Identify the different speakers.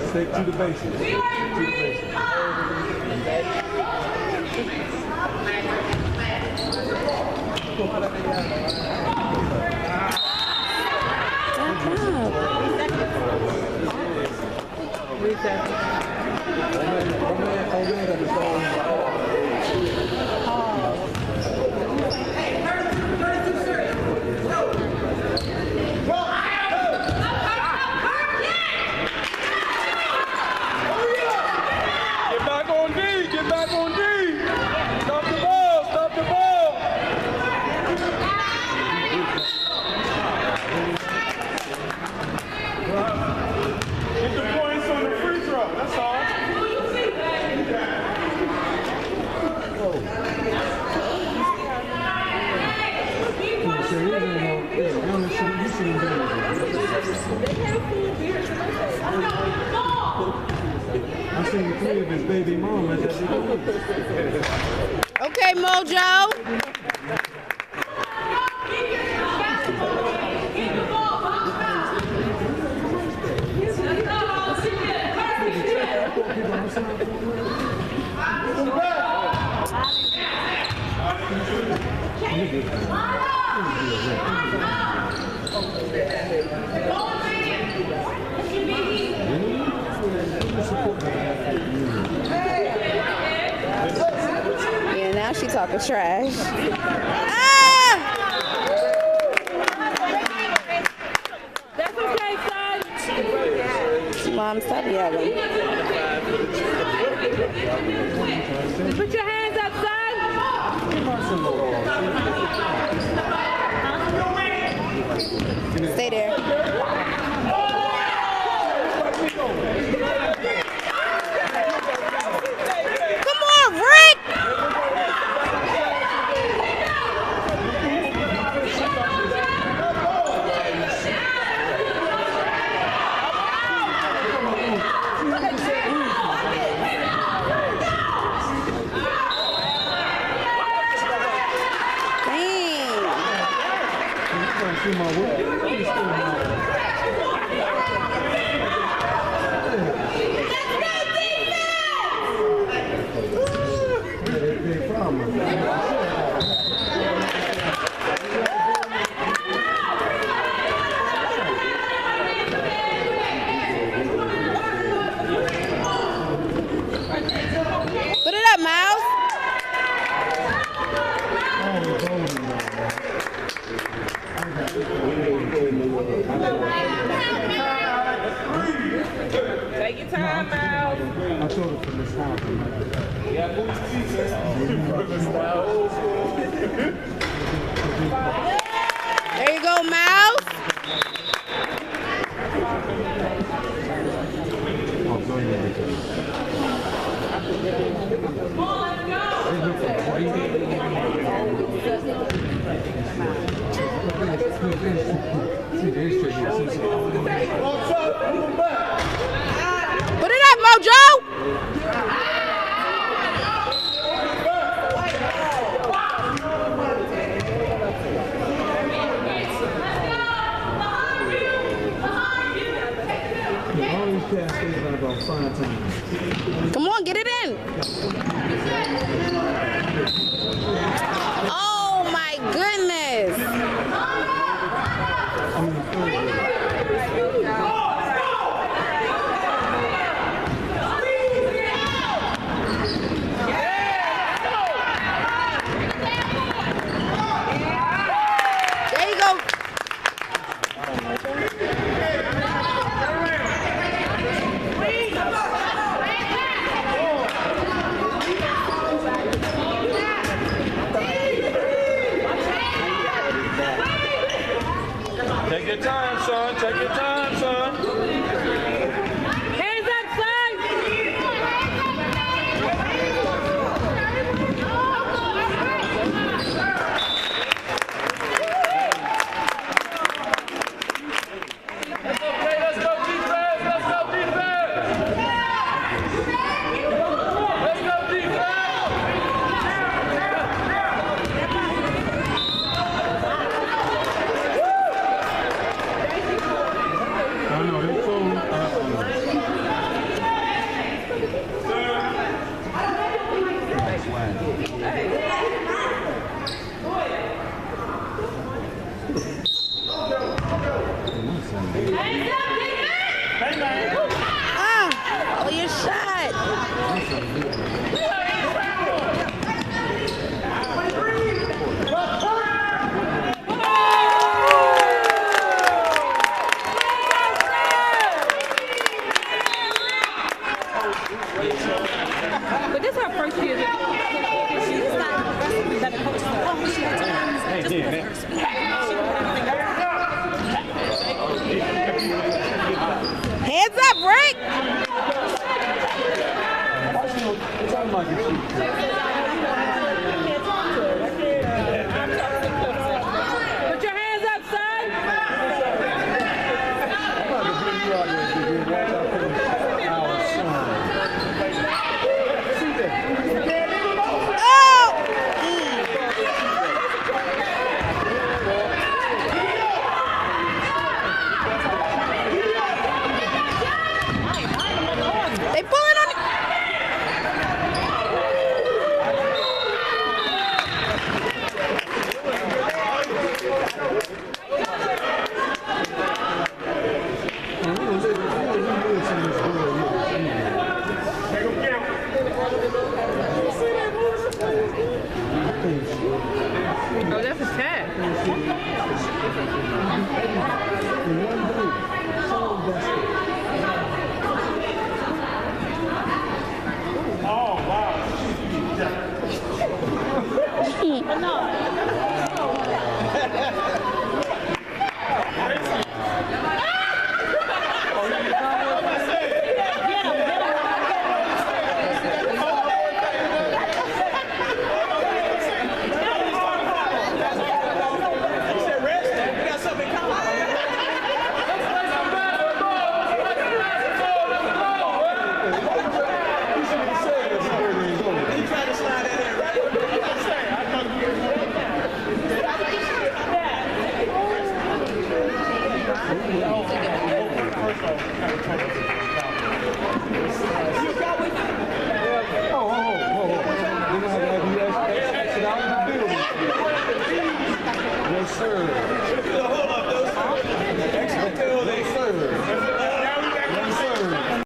Speaker 1: Stick to the basics. Stick to the basics. I seen three of his baby mom at that.
Speaker 2: Okay, Mojo. Yeah, now she talking trash. Ah!
Speaker 3: That's okay, son.
Speaker 2: Mom, stop yelling.
Speaker 3: Put your hands up, son.
Speaker 2: Stay there. Come on, Rick! Put it up, Miles.
Speaker 3: Take your time, Miles.
Speaker 1: I told her from the swamp.
Speaker 2: There you go, Miles. Put it up, Mojo. Come on, get it in. Oh my goodness. There you go.
Speaker 3: But this is her first year.
Speaker 2: Hands up, Rick!
Speaker 3: Put your hands up, son.
Speaker 2: They pulling on it.
Speaker 3: Oh, that's a tag.